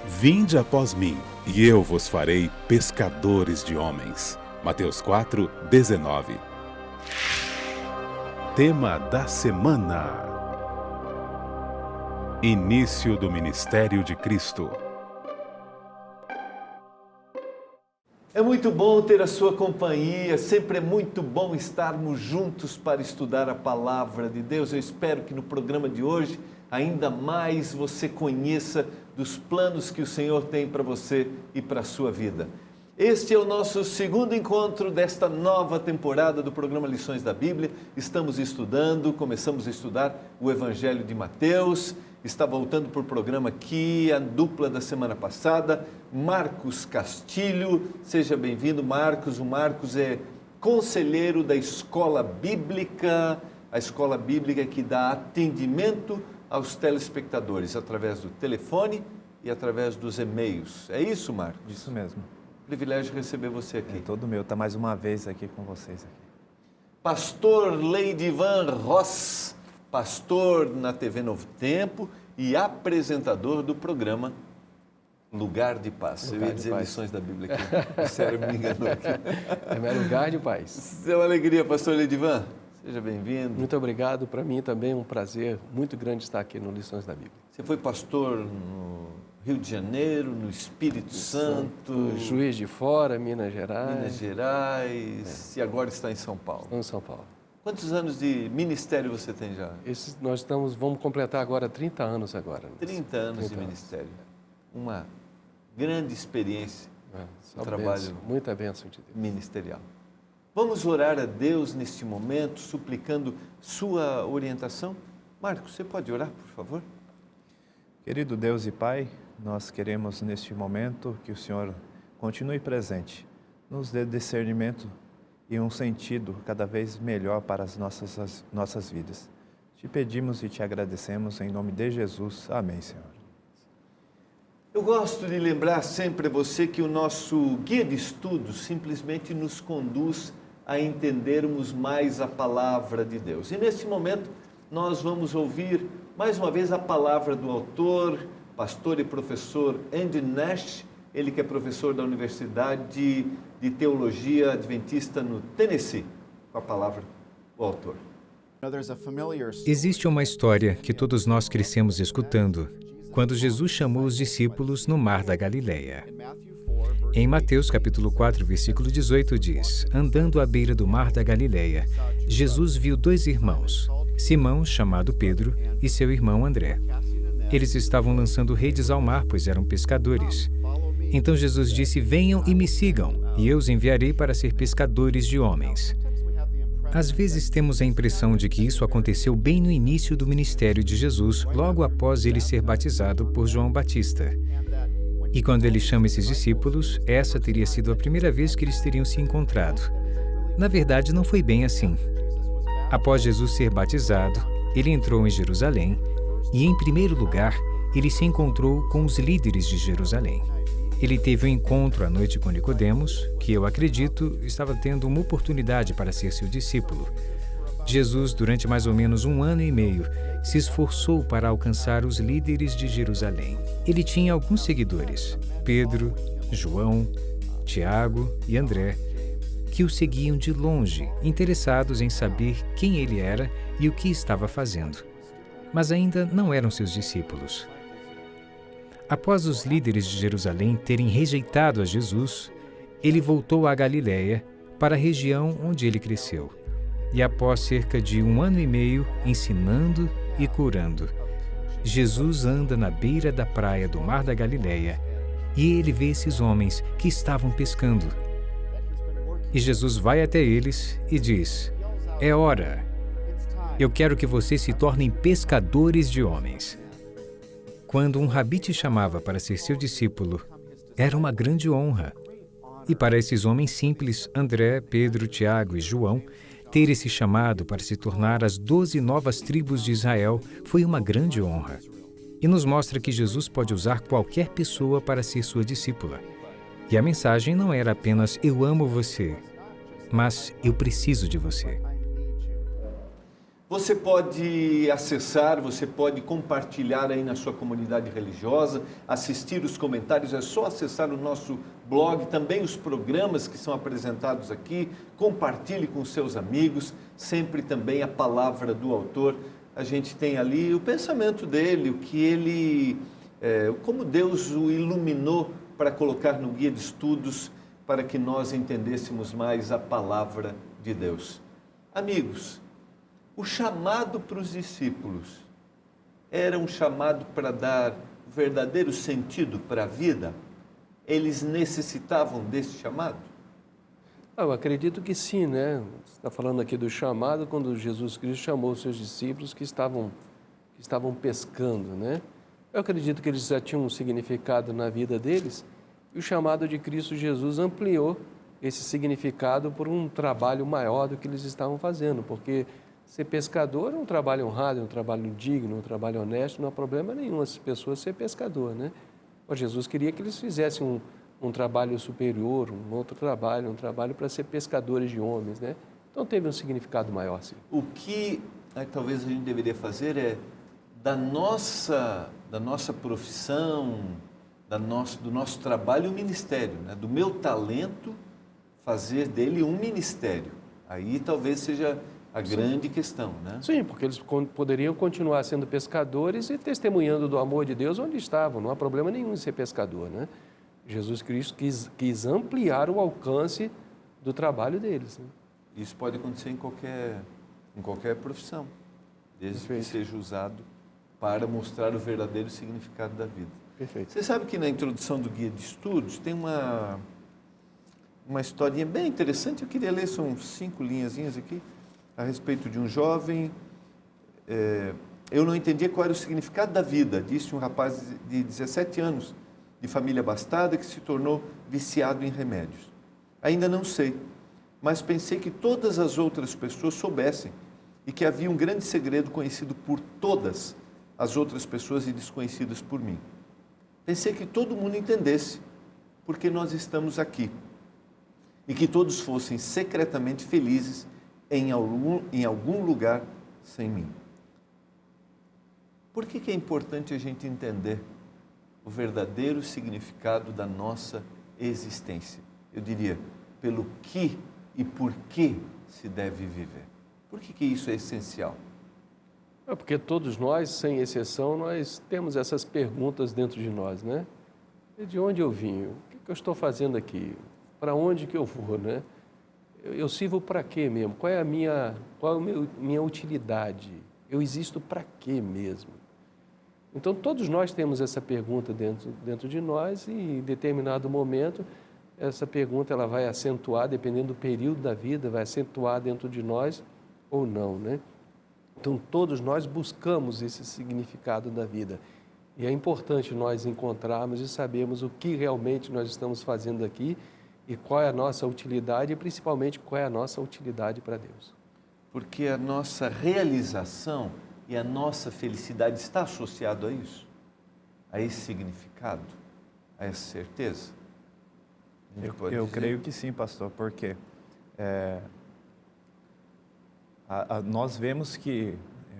Vinde após mim, e eu vos farei pescadores de homens. Mateus 4:19. Tema da semana: Início do Ministério de Cristo. É muito bom ter a sua companhia, sempre é muito bom estarmos juntos para estudar a Palavra de Deus. Eu espero que no programa de hoje ainda mais você conheça dos planos que o Senhor tem para você e para a sua vida. Este é o nosso segundo encontro desta nova temporada do programa Lições da Bíblia. Começamos a estudar o Evangelho de Mateus. Está voltando para o programa aqui, a dupla da semana passada, Marcos Castilho. Seja bem-vindo, Marcos. O Marcos é conselheiro da Escola Bíblica, a Escola Bíblica que dá atendimento aos telespectadores através do telefone e através dos e-mails. É isso, Marcos? Isso mesmo. Privilégio receber você aqui. É todo meu, está mais uma vez aqui com vocês. Pastor Leidivan Ross, pastor na TV Novo Tempo e apresentador do programa Lugar de Paz. Eu ia dizer Lições da Bíblia aqui, o cérebro me enganou aqui. É Lugar de Paz. É uma alegria, pastor Leidivan. Seja bem-vindo. Muito obrigado. Para mim também é um prazer muito grande estar aqui no Lições da Bíblia. Você foi pastor no Rio de Janeiro, no Espírito Santo, Juiz de Fora, Minas Gerais. Minas Gerais, e agora está em São Paulo. Estou em São Paulo. Quantos anos de ministério você tem já? Vamos completar agora 30 anos agora. 30 anos de ministério. Uma grande experiência no trabalho muita bênção de Deus. Ministerial. Vamos orar a Deus neste momento, suplicando sua orientação. Marcos, você pode orar, por favor? Querido Deus e Pai, nós queremos neste momento que o Senhor continue presente, nos dê discernimento e um sentido cada vez melhor para as nossas vidas. Te pedimos e te agradecemos em nome de Jesus. Amém, Senhor. Eu gosto de lembrar sempre a você que o nosso guia de estudos simplesmente nos conduz a entendermos mais a palavra de Deus. E nesse momento nós vamos ouvir mais uma vez a palavra do autor, pastor e professor Andy Nash, ele que é professor da Universidade de Teologia Adventista no Tennessee. Com a palavra, o autor. Existe uma história que todos nós crescemos escutando, quando Jesus chamou os discípulos no Mar da Galileia. Em Mateus capítulo 4, versículo 18 diz: andando à beira do Mar da Galileia, Jesus viu dois irmãos, Simão, chamado Pedro, e seu irmão André. Eles estavam lançando redes ao mar, pois eram pescadores. Então Jesus disse: venham e me sigam, e eu os enviarei para ser pescadores de homens. Às vezes temos a impressão de que isso aconteceu bem no início do ministério de Jesus, logo após ele ser batizado por João Batista. E quando ele chama esses discípulos, essa teria sido a primeira vez que eles teriam se encontrado. Na verdade, não foi bem assim. Após Jesus ser batizado, ele entrou em Jerusalém e, em primeiro lugar, ele se encontrou com os líderes de Jerusalém. Ele teve um encontro à noite com Nicodemos, que eu acredito estava tendo uma oportunidade para ser seu discípulo. Jesus, durante mais ou menos 1 ano e meio, se esforçou para alcançar os líderes de Jerusalém. Ele tinha alguns seguidores, Pedro, João, Tiago e André, que o seguiam de longe, interessados em saber quem ele era e o que estava fazendo. Mas ainda não eram seus discípulos. Após os líderes de Jerusalém terem rejeitado a Jesus, ele voltou à Galileia, para a região onde ele cresceu. E após cerca de 1 ano e meio ensinando e curando, Jesus anda na beira da praia do Mar da Galileia e ele vê esses homens que estavam pescando. E Jesus vai até eles e diz: é hora. Eu quero que vocês se tornem pescadores de homens. Quando um rabi te chamava para ser seu discípulo, era uma grande honra. E para esses homens simples, André, Pedro, Tiago e João, ter esse chamado para se tornar as 12 novas tribos de Israel foi uma grande honra. E nos mostra que Jesus pode usar qualquer pessoa para ser sua discípula. E a mensagem não era apenas "eu amo você", mas "eu preciso de você". Você pode acessar, você pode compartilhar aí na sua comunidade religiosa, assistir os comentários, é só acessar o nosso blog, também os programas que são apresentados aqui, compartilhe com seus amigos, sempre também a palavra do autor. A gente tem ali o pensamento dele, o que ele, como Deus o iluminou para colocar no guia de estudos, para que nós entendêssemos mais a palavra de Deus. Amigos, o chamado para os discípulos era um chamado para dar verdadeiro sentido para a vida? Eles necessitavam desse chamado? Eu acredito que sim, né? Você está falando aqui do chamado, quando Jesus Cristo chamou os seus discípulos que estavam pescando, né? Eu acredito que eles já tinham um significado na vida deles, e o chamado de Cristo Jesus ampliou esse significado por um trabalho maior do que eles estavam fazendo, porque ser pescador é um trabalho honrado, é um trabalho digno, um trabalho honesto, não há problema nenhum as pessoas ser pescador, né? Mas Jesus queria que eles fizessem um trabalho superior, um outro trabalho, um trabalho para ser pescadores de homens, né? Então teve um significado maior, sim. O que talvez a gente deveria fazer é, da nossa profissão, do nosso trabalho, um ministério, né? Do meu talento, fazer dele um ministério. Aí talvez seja a grande questão, né? Sim, porque eles poderiam continuar sendo pescadores e testemunhando do amor de Deus onde estavam. Não há problema nenhum em ser pescador, né? Jesus Cristo quis ampliar o alcance do trabalho deles, né? Isso pode acontecer em qualquer profissão, desde Perfeito. que seja usado para mostrar o verdadeiro significado da vida. Perfeito. Você sabe que na introdução do guia de estudos tem uma historinha bem interessante. Eu queria ler, são 5 linhazinhas aqui, a respeito de um jovem. Eu não entendia qual era o significado da vida, disse um rapaz de 17 anos, de família abastada, que se tornou viciado em remédios. Ainda não sei, mas pensei que todas as outras pessoas soubessem e que havia um grande segredo conhecido por todas as outras pessoas e desconhecidas por mim. Pensei que todo mundo entendesse porque nós estamos aqui e que todos fossem secretamente felizes em algum lugar sem mim. Por que é importante a gente entender o verdadeiro significado da nossa existência? Eu diria, pelo que e por que se deve viver. Por que isso é essencial? É porque todos nós, sem exceção, nós temos essas perguntas dentro de nós, né? De onde eu vim? O que eu estou fazendo aqui? Para onde que eu vou, né? Eu sirvo para quê mesmo? Qual é a minha utilidade? Eu existo para quê mesmo? Então, todos nós temos essa pergunta dentro de nós e, em determinado momento, essa pergunta ela vai acentuar, dependendo do período da vida, vai acentuar dentro de nós ou não, né? Então, todos nós buscamos esse significado da vida. E é importante nós encontrarmos e sabermos o que realmente nós estamos fazendo aqui e qual é a nossa utilidade e, principalmente, qual é a nossa utilidade para Deus. Porque a nossa realização e a nossa felicidade está associado a isso, a esse significado, a essa certeza? Eu creio que sim, pastor, porque nós vemos que,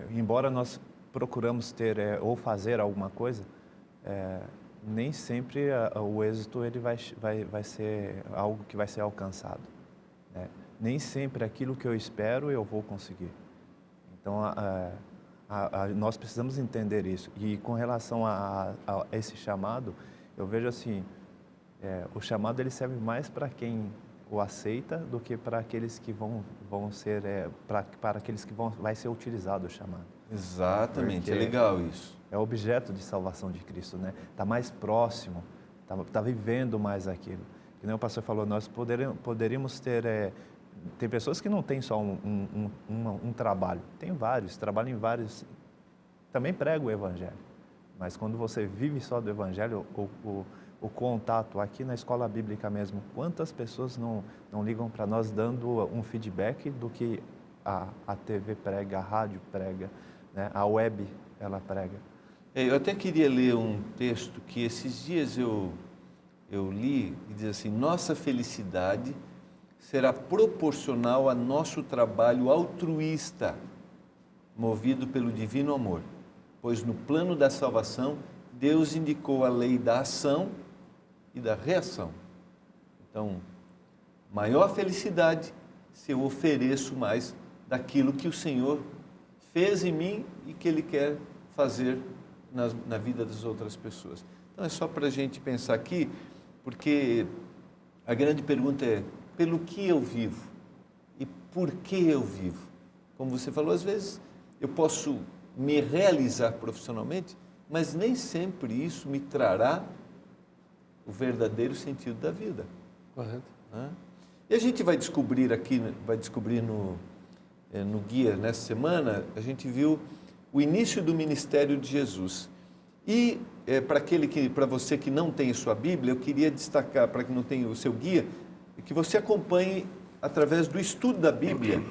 embora nós procuramos ter ou fazer alguma coisa, nem sempre o êxito ele vai ser algo que vai ser alcançado, né? Nem sempre aquilo que eu espero eu vou conseguir. Então, nós precisamos entender isso. E com relação a esse chamado, eu vejo assim, o chamado ele serve mais para quem o aceita do que para aqueles que vão ser, para aqueles que vai ser utilizado o chamado. Exatamente, Porque é legal isso. É objeto de salvação de Cristo, né? Está mais próximo, está vivendo mais aquilo. Que nem o pastor falou, nós poderíamos ter... tem pessoas que não têm só um trabalho, tem vários, trabalham em vários... Também pregam o Evangelho, mas quando você vive só do Evangelho, o contato aqui na escola bíblica mesmo, quantas pessoas não ligam para nós dando um feedback do que a TV prega, a rádio prega, né? A web ela prega. Eu até queria ler um texto que esses dias eu li e diz assim: nossa felicidade será proporcional a nosso trabalho altruísta movido pelo divino amor, pois no plano da salvação, Deus indicou a lei da ação e da reação. Então, maior felicidade se eu ofereço mais daquilo que o Senhor fez em mim e que Ele quer fazer na vida das outras pessoas. Então, é só para a gente pensar aqui, porque a grande pergunta é, pelo que eu vivo? E por que eu vivo? Como você falou, às vezes eu posso me realizar profissionalmente, mas nem sempre isso me trará o verdadeiro sentido da vida. Correto. Né? E a gente vai descobrir aqui, no guia, nessa semana, a gente viu o início do ministério de Jesus. E para você que não tem a sua Bíblia, eu queria destacar, para quem não tem o seu guia, que você acompanhe através do estudo da Bíblia,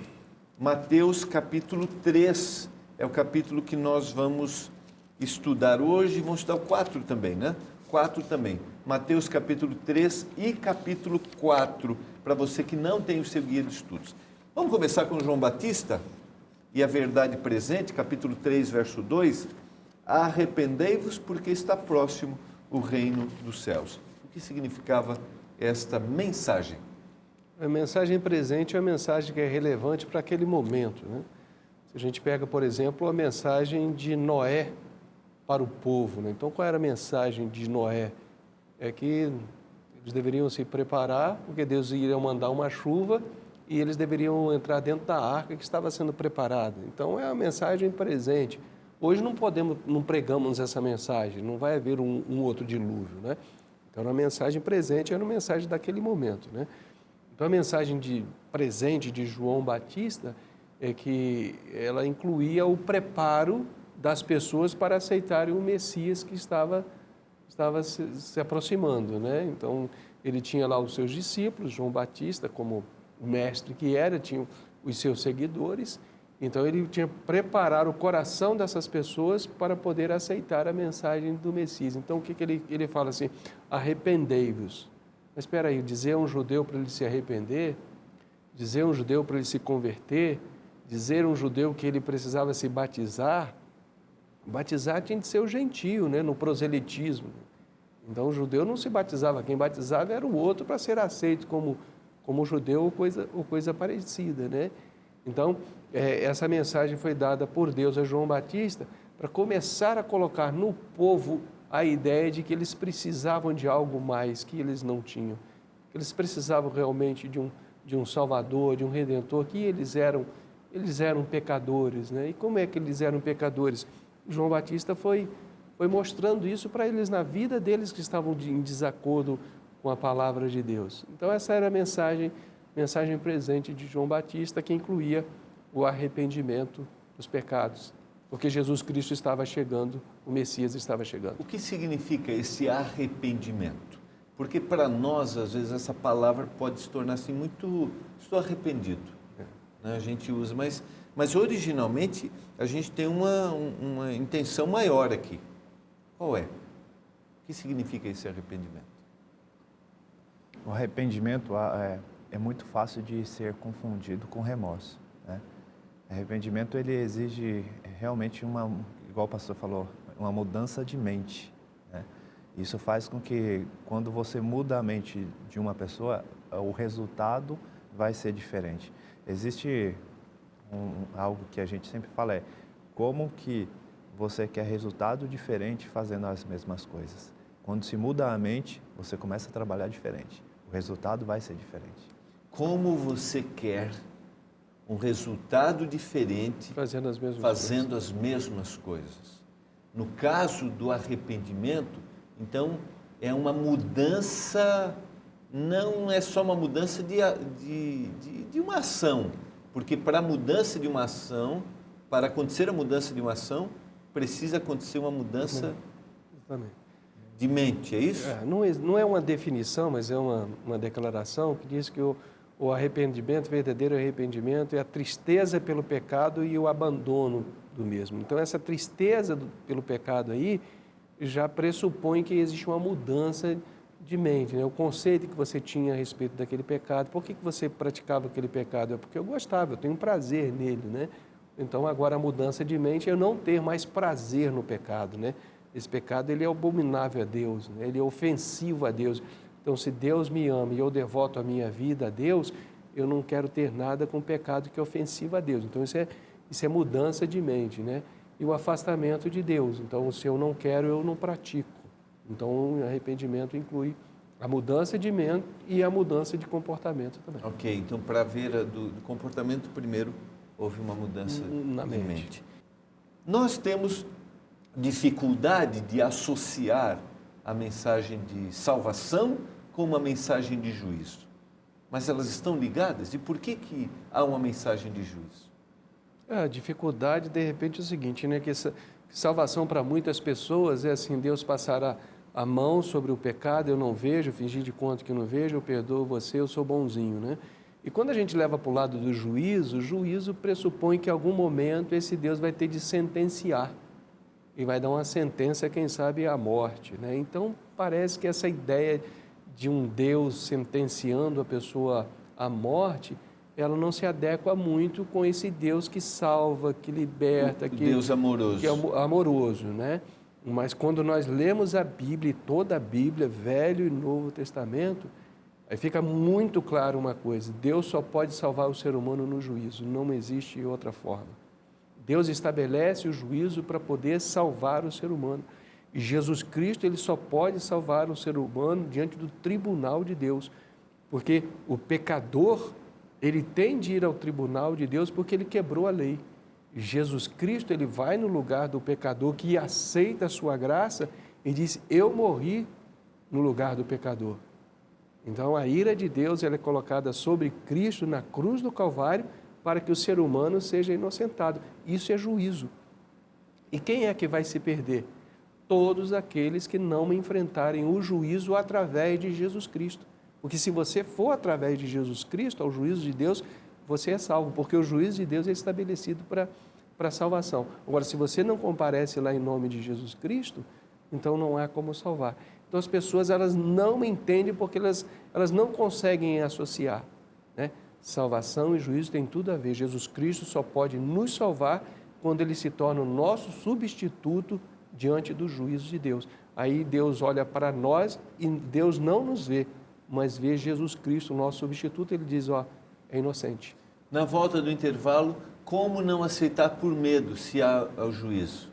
Mateus capítulo 3, é o capítulo que nós vamos estudar hoje, vamos estudar o 4 também, né? 4 também. Mateus capítulo 3 e capítulo 4, para você que não tem o seu guia de estudos. Vamos começar com João Batista e a verdade presente, capítulo 3, verso 2. Arrependei-vos porque está próximo o reino dos céus. O que significava esta mensagem? A mensagem presente é a mensagem que é relevante para aquele momento, né? Se a gente pega, por exemplo, a mensagem de Noé para o povo, né? Então, qual era a mensagem de Noé? É que eles deveriam se preparar, porque Deus iria mandar uma chuva e eles deveriam entrar dentro da arca que estava sendo preparada. Então, é a mensagem presente. Hoje não pregamos essa mensagem, não vai haver um outro dilúvio, né? Então, a mensagem presente era a mensagem daquele momento, né? Então, a mensagem presente de João Batista é que ela incluía o preparo das pessoas para aceitarem o Messias que estava se aproximando, né? Então, ele tinha lá os seus discípulos, João Batista, como o mestre que era, tinha os seus seguidores. Então, ele tinha que preparar o coração dessas pessoas para poder aceitar a mensagem do Messias. Então, o que ele fala assim? Arrependei-vos. Mas espera aí, dizer a um judeu para ele se arrepender, dizer a um judeu para ele se converter, dizer a um judeu que ele precisava se batizar tinha de ser o gentio, né, no proselitismo. Então, o judeu não se batizava, quem batizava era o outro para ser aceito como judeu ou coisa parecida, né? Então, essa mensagem foi dada por Deus a João Batista para começar a colocar no povo a ideia de que eles precisavam de algo mais que eles não tinham. Que eles precisavam realmente de um Salvador, de um Redentor, que eles eram pecadores, né? E como é que eles eram pecadores? João Batista foi mostrando isso para eles na vida deles que estavam em desacordo com a palavra de Deus. Então, essa era a mensagem presente de João Batista, que incluía o arrependimento dos pecados, porque Jesus Cristo estava chegando, o Messias estava chegando. O que significa esse arrependimento? Porque para nós, às vezes, essa palavra pode se tornar assim muito... Estou arrependido. Né? A gente usa, mas originalmente a gente tem uma intenção maior aqui. Qual é? O que significa esse arrependimento? O arrependimento é muito fácil de ser confundido com remorso, né? Arrependimento, ele exige realmente igual o pastor falou, uma mudança de mente, né? Isso faz com que, quando você muda a mente de uma pessoa, o resultado vai ser diferente. Existe algo que a gente sempre fala, como que você quer resultado diferente fazendo as mesmas coisas. Quando se muda a mente, você começa a trabalhar diferente. O resultado vai ser diferente. Como você quer um resultado diferente fazendo as mesmas coisas? No caso do arrependimento, então, é uma mudança, não é só uma mudança de uma ação, porque para a mudança de uma ação, para acontecer a mudança de uma ação, precisa acontecer uma mudança de mente, é isso? Não é uma definição, mas é uma declaração que diz que o arrependimento, verdadeiro arrependimento, é a tristeza pelo pecado e o abandono do mesmo. Então, essa tristeza pelo pecado aí já pressupõe que existe uma mudança de mente, né? O conceito que você tinha a respeito daquele pecado. Por que você praticava aquele pecado? É porque eu gostava, eu tenho prazer nele, né? Então, agora a mudança de mente é eu não ter mais prazer no pecado, né? Esse pecado, ele é abominável a Deus, né? Ele é ofensivo a Deus. Então, se Deus me ama e eu devoto a minha vida a Deus, eu não quero ter nada com o pecado que é ofensivo a Deus. Então, isso é mudança de mente, né? E o afastamento de Deus. Então, se eu não quero, eu não pratico. Então, o arrependimento inclui a mudança de mente e a mudança de comportamento também. Ok, então para ver do comportamento primeiro, houve uma mudança Na de mente. mente. Nós temos dificuldade de associar a mensagem de salvação com uma mensagem de juízo. Mas elas estão ligadas? E por que há uma mensagem de juízo? A dificuldade, de repente, é o seguinte, né? Que salvação para muitas pessoas é assim, Deus passará a mão sobre o pecado, eu não vejo, fingir de conta que não vejo, eu perdoo você, eu sou bonzinho, né? E quando a gente leva para o lado do juízo, o juízo pressupõe que em algum momento esse Deus vai ter de sentenciar e vai dar uma sentença, quem sabe, à morte, né? Então, parece que essa ideia de um Deus sentenciando a pessoa à morte, ela não se adequa muito com esse Deus que salva, que liberta, que Deus amoroso. Que é amoroso, né? Mas quando nós lemos a Bíblia, toda a Bíblia, Velho e Novo Testamento, aí fica muito claro uma coisa: Deus só pode salvar o ser humano no juízo, não existe outra forma. Deus estabelece o juízo para poder salvar o ser humano. E Jesus Cristo, ele só pode salvar o ser humano diante do tribunal de Deus, porque o pecador, ele tem de ir ao tribunal de Deus porque ele quebrou a lei. Jesus Cristo, ele vai no lugar do pecador que aceita a sua graça e diz: eu morri no lugar do pecador. Então, a ira de Deus, ela é colocada sobre Cristo na cruz do Calvário para que o ser humano seja inocentado. Isso é juízo. E quem é que vai se perder? Todos aqueles que não enfrentarem o juízo através de Jesus Cristo. Porque se você for através de Jesus Cristo ao juízo de Deus, você é salvo, porque o juízo de Deus é estabelecido para a salvação. Agora, se você não comparece lá em nome de Jesus Cristo, então não há como salvar. Então, as pessoas, elas não entendem porque elas não conseguem associar, né? Salvação e juízo tem tudo a ver. Jesus Cristo só pode nos salvar quando ele se torna o nosso substituto diante do juízo de Deus. Aí Deus olha para nós e Deus não nos vê, mas vê Jesus Cristo, o nosso substituto, ele diz: ó, é inocente. Na volta do intervalo, como não aceitar por medo se há o juízo?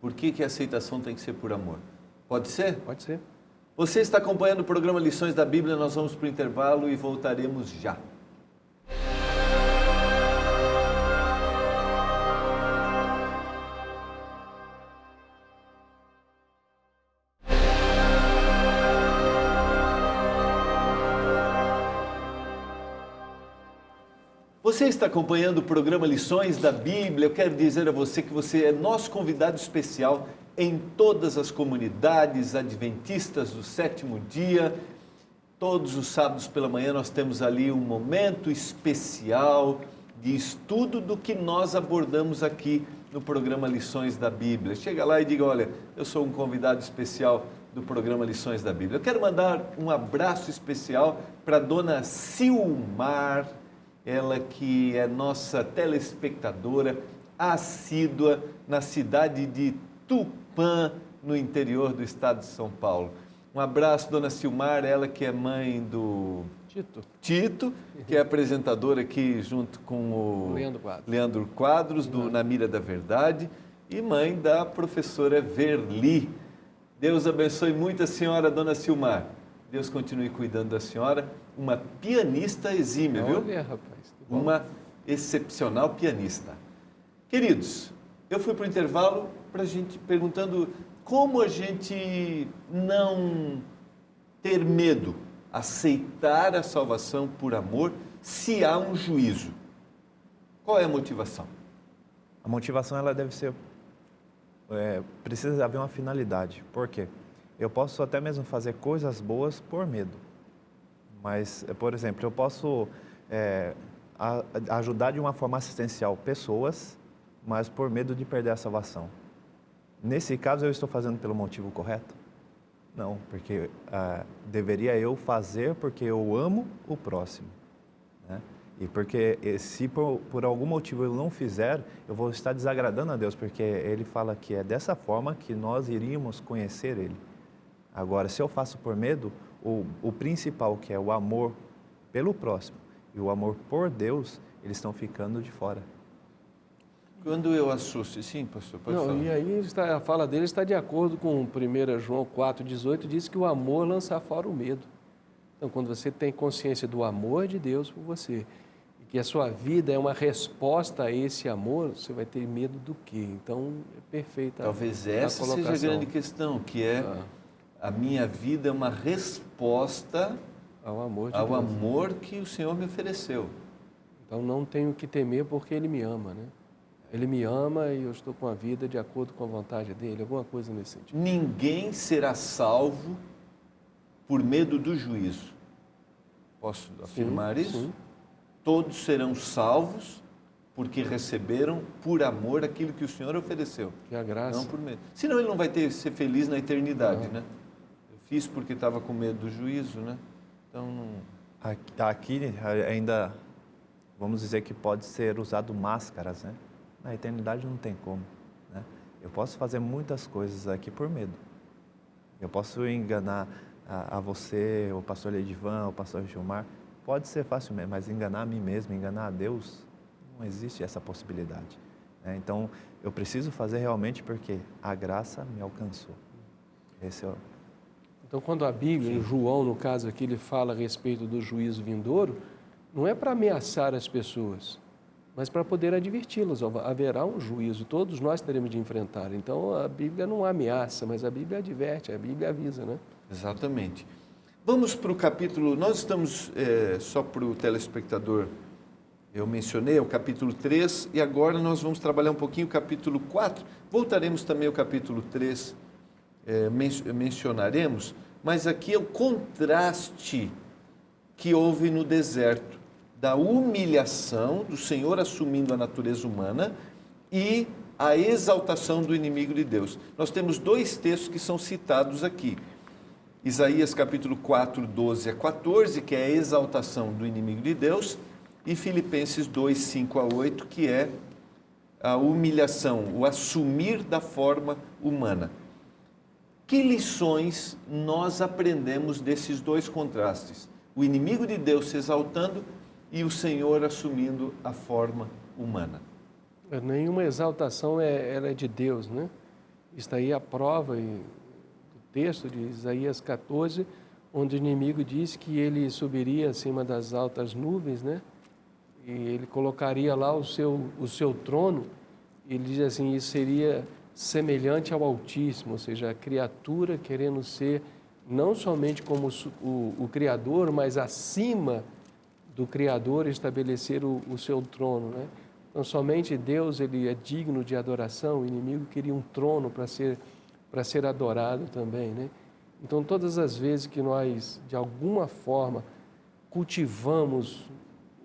Por que a aceitação tem que ser por amor? Pode ser? Pode ser. Você está acompanhando o programa Lições da Bíblia, nós vamos para o intervalo e voltaremos já. Você está acompanhando o programa Lições da Bíblia. Eu quero dizer a você que você é nosso convidado especial em todas as comunidades adventistas do sétimo dia. Todos os sábados pela manhã nós temos ali um momento especial de estudo do que nós abordamos aqui no programa Lições da Bíblia. Chega lá e diga: olha, eu sou um convidado especial do programa Lições da Bíblia. Eu quero mandar um abraço especial para a dona Silmar, ela que é nossa telespectadora assídua na cidade de Tupã, no interior do estado de São Paulo. Um abraço, dona Silmar, ela que é mãe do Tito, que é apresentador aqui junto com o Leandro Quadros, do Na Mira da Verdade, e mãe da professora Verli. Deus abençoe muito a senhora, dona Silmar. Deus continue cuidando da senhora, uma pianista exímia, viu? Olha, rapaz. Uma excepcional pianista. Queridos, eu fui para o intervalo para a gente perguntando como a gente não ter medo, aceitar a salvação por amor se há um juízo. Qual é a motivação? A motivação, ela deve ser, precisa haver uma finalidade. Por quê? Eu posso até mesmo fazer coisas boas por medo. Mas, por exemplo, eu posso ajudar de uma forma assistencial pessoas, mas por medo de perder a salvação. Nesse caso, eu estou fazendo pelo motivo correto? Não, porque deveria eu fazer porque eu amo o próximo, né? E porque se por algum motivo eu não fizer, eu vou estar desagradando a Deus, porque Ele fala que é dessa forma que nós iríamos conhecer Ele. Agora, se eu faço por medo, o principal, que é o amor pelo próximo e o amor por Deus, eles estão ficando de fora. Quando eu assusto, sim, pastor, pode falar. E aí a fala dele está de acordo com 1 João 4,18, diz que o amor lança fora o medo. Então, quando você tem consciência do amor de Deus por você, e que a sua vida é uma resposta a esse amor, você vai ter medo do quê? Então, é perfeita Talvez a essa seja a colocação. grande questão, que é a minha vida é uma resposta Ao amor de ao Deus. amor que o Senhor me ofereceu. Então, não tenho que temer porque Ele me ama, né? Ele me ama e eu estou com a vida de acordo com a vontade dEle, alguma coisa nesse sentido. Ninguém será salvo por medo do juízo. Posso afirmar isso? Sim. Todos serão salvos porque receberam por amor aquilo que o Senhor ofereceu. Que a graça. Não por medo. Senão ele não vai ser feliz na eternidade, né? Eu fiz porque estava com medo do juízo, né? Então, Aqui ainda, vamos dizer que pode ser usado máscaras, né? Na eternidade não tem como, né? Eu posso fazer muitas coisas aqui por medo. Eu posso enganar a você, o pastor Ledivan, o pastor Gilmar, pode ser facilmente, mas enganar a mim mesmo, enganar a Deus, não existe essa possibilidade, né? Então, eu preciso fazer realmente porque a graça me alcançou. Esse é o... Então, quando a Bíblia, em João, no caso aqui, ele fala a respeito do juízo vindouro, não é para ameaçar as pessoas, mas para poder adverti-las. Haverá um juízo, todos nós teremos de enfrentar. Então, a Bíblia não ameaça, mas a Bíblia adverte, a Bíblia avisa, né? exatamente. Vamos para o capítulo, nós estamos, só para o telespectador, eu mencionei o capítulo 3 e agora nós vamos trabalhar um pouquinho o capítulo 4. Voltaremos também ao capítulo 3, mencionaremos, mas aqui é o contraste que houve no deserto, da humilhação do Senhor assumindo a natureza humana e a exaltação do inimigo de Deus. Nós temos dois textos que são citados aqui. Isaías capítulo 4, 12 a 14, que é a exaltação do inimigo de Deus, e Filipenses 2, 5 a 8, que é a humilhação, o assumir da forma humana. Que lições nós aprendemos desses dois contrastes? O inimigo de Deus se exaltando e o Senhor assumindo a forma humana. Nenhuma exaltação ela é de Deus, né? Está aí a prova do texto de Isaías 14, onde o inimigo diz que ele subiria acima das altas nuvens, né? E ele colocaria lá o seu trono. Ele diz assim, isso seria semelhante ao Altíssimo, ou seja, a criatura querendo ser não somente como o Criador, mas acima do Criador estabelecer o seu trono, né? Então, somente Deus ele é digno de adoração, o inimigo queria um trono para ser adorado também, né? Então, todas as vezes que nós, de alguma forma, cultivamos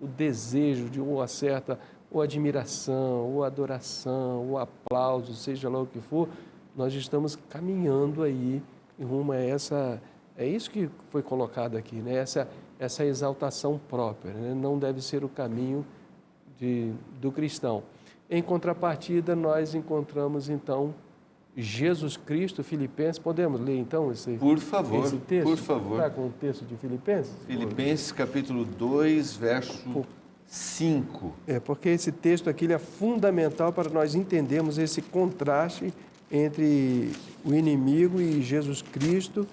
o desejo de uma certa ou admiração, ou adoração, ou aplauso, seja lá o que for, nós estamos caminhando aí em rumo a é isso que foi colocado aqui, né? Essa exaltação própria, né? Não deve ser o caminho do cristão. Em contrapartida, nós encontramos, então, Jesus Cristo, Filipenses. Podemos ler, então, por favor, esse texto? Por favor. Está com o texto de Filipenses? Filipenses, capítulo 2, verso 5. Porque esse texto aqui ele é fundamental para nós entendermos esse contraste entre o inimigo e Jesus Cristo.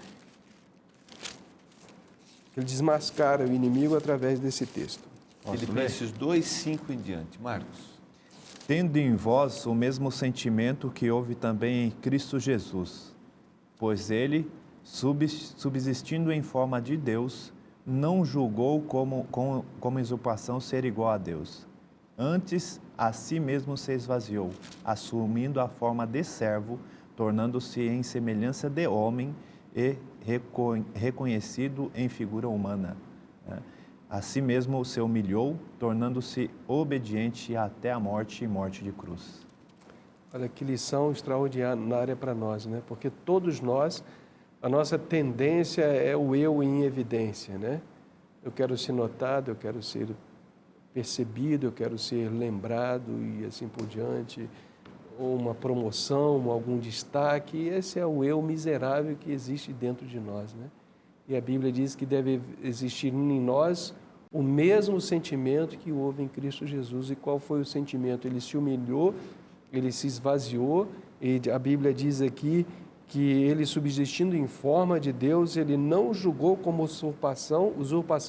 Ele desmascara o inimigo através desse texto. Filipenses 2, 5 em diante. Marcos. Tendo em vós o mesmo sentimento que houve também em Cristo Jesus, pois ele, subsistindo em forma de Deus, não julgou como usurpação ser igual a Deus. Antes, a si mesmo se esvaziou, assumindo a forma de servo, tornando-se em semelhança de homem e reconhecido em figura humana. A si mesmo se humilhou, tornando-se obediente até a morte e morte de cruz. Olha que lição extraordinária para nós, né? Porque todos nós, a nossa tendência é o eu em evidência, né? Eu quero ser notado, eu quero ser percebido, eu quero ser lembrado e assim por diante, ou uma promoção, algum destaque. Esse é o eu miserável que existe dentro de nós, né? E a Bíblia diz que deve existir em nós o mesmo sentimento que houve em Cristo Jesus. E qual foi o sentimento? Ele se humilhou, ele se esvaziou, e a Bíblia diz aqui que ele, subsistindo em forma de Deus, ele não julgou como usurpação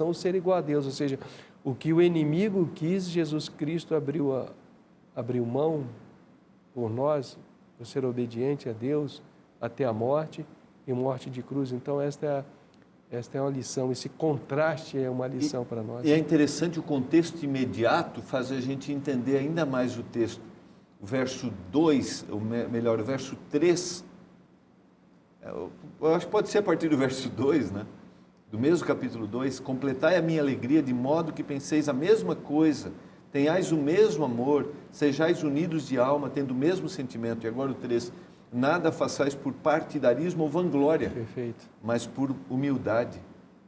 o ser igual a Deus. Ou seja, o que o inimigo quis, Jesus Cristo abriu mão por nós, por ser obediente a Deus até a morte, e morte de cruz. Então, esta é uma lição, esse contraste é uma lição para nós. E é interessante, o contexto imediato faz a gente entender ainda mais o texto. O verso 2, ou melhor, o verso 3, eu acho que pode ser a partir do verso 2, né? Do mesmo capítulo 2, completai a minha alegria de modo que penseis a mesma coisa, tenhais o mesmo amor, sejais unidos de alma, tendo o mesmo sentimento. E agora o 3, nada façais por partidarismo ou vanglória, Perfeito. mas por humildade,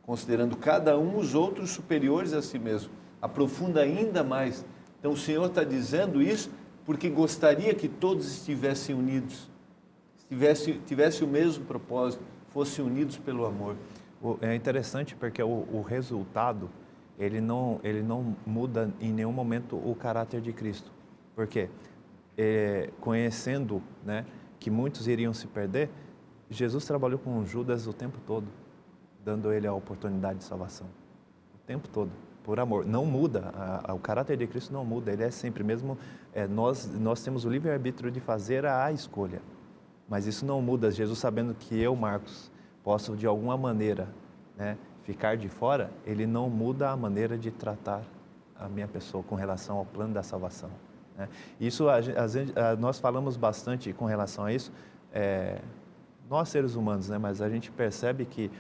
considerando cada um os outros superiores a si mesmo. Aprofunda ainda mais. Então o Senhor está dizendo isso porque gostaria que todos estivessem unidos, tivessem o mesmo propósito, fossem unidos pelo amor. É interessante porque o resultado, ele não muda em nenhum momento o caráter de Cristo. Por quê? Conhecendo, né, que muitos iriam se perder, Jesus trabalhou com Judas o tempo todo, dando ele a oportunidade de salvação. O tempo todo, por amor. Não muda, o caráter de Cristo não muda, ele é sempre mesmo. Nós temos o livre-arbítrio de fazer a escolha, mas isso não muda. Jesus, sabendo que eu, Marcos, posso de alguma maneira, né, ficar de fora, ele não muda a maneira de tratar a minha pessoa com relação ao plano da salvação, né? Isso, nós falamos bastante com relação a isso, nós seres humanos, né, mas a gente percebe que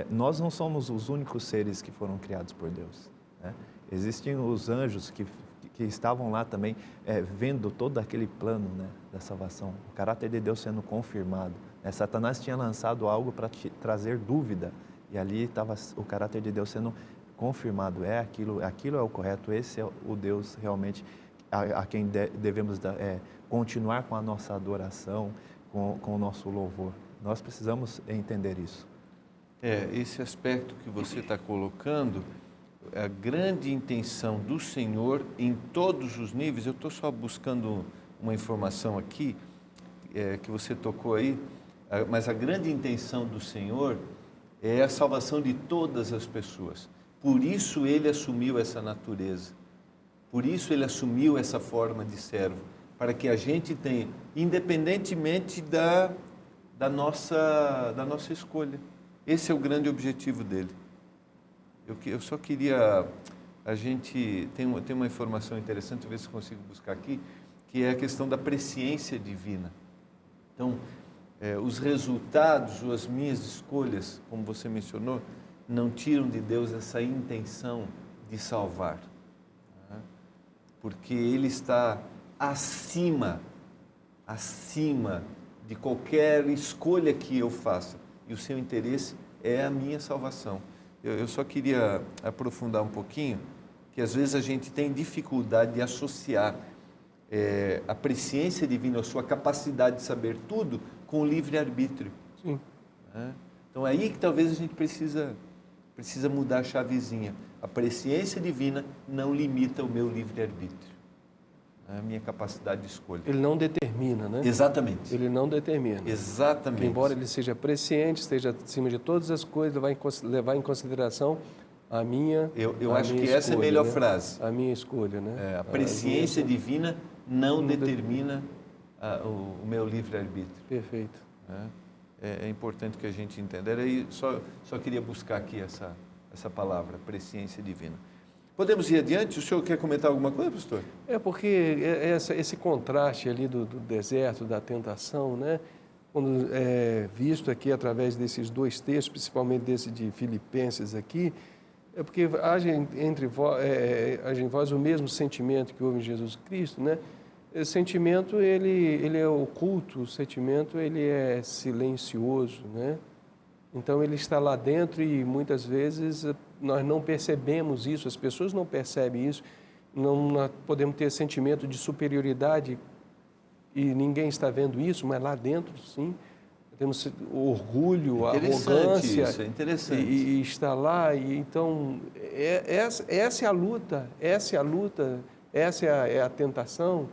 nós não somos os únicos seres que foram criados por Deus, né? Existem os anjos que estavam lá também, vendo todo aquele plano, né, da salvação, o caráter de Deus sendo confirmado. Satanás tinha lançado algo para trazer dúvida, e ali estava o caráter de Deus sendo confirmado. Aquilo é o correto, esse é o Deus realmente a quem devemos continuar com a nossa adoração, com o nosso louvor. Nós precisamos entender isso. Esse aspecto que você está colocando, a grande intenção do Senhor em todos os níveis. Eu estou só buscando uma informação aqui, que você tocou aí, mas a grande intenção do Senhor é a salvação de todas as pessoas. Por isso ele assumiu essa natureza, por isso ele assumiu essa forma de servo, para que a gente tenha, independentemente da nossa escolha. Esse é o grande objetivo dele. Eu só queria, a gente tem uma informação interessante, ver se consigo buscar aqui, que é a questão da presciência divina. Então, os resultados ou as minhas escolhas, como você mencionou, não tiram de Deus essa intenção de salvar, né? Porque Ele está acima de qualquer escolha que eu faça, e o seu interesse é a minha salvação. Eu só queria aprofundar um pouquinho, que às vezes a gente tem dificuldade de associar a presciência divina, a sua capacidade de saber tudo, com o livre-arbítrio. Sim. Então é aí que talvez a gente precisa mudar a chavezinha. A presciência divina não limita o meu livre-arbítrio, a minha capacidade de escolha. Ele não determina, né? Exatamente. Ele não determina. Exatamente. Embora ele seja presciente, esteja acima de todas as coisas, levar em consideração a minha Eu acho que essa é a melhor frase. A minha escolha, né? A presciência divina não determina o meu livre-arbítrio. Perfeito. É importante que a gente entenda. Aí só queria buscar aqui essa palavra, presciência divina. Podemos ir adiante? O senhor quer comentar alguma coisa, pastor? Porque esse contraste ali do deserto, da tentação, né? Quando visto aqui através desses dois textos, principalmente desse de Filipenses aqui, porque age em vós o mesmo sentimento que houve em Jesus Cristo, né? Esse sentimento, ele é oculto, o sentimento, ele é silencioso, né? Então ele está lá dentro e muitas vezes nós não percebemos isso, as pessoas não percebem isso, nós podemos ter sentimento de superioridade e ninguém está vendo isso, mas lá dentro sim, temos o orgulho, a arrogância, isso, é interessante. E está lá, e então essa é a luta, essa é a tentação.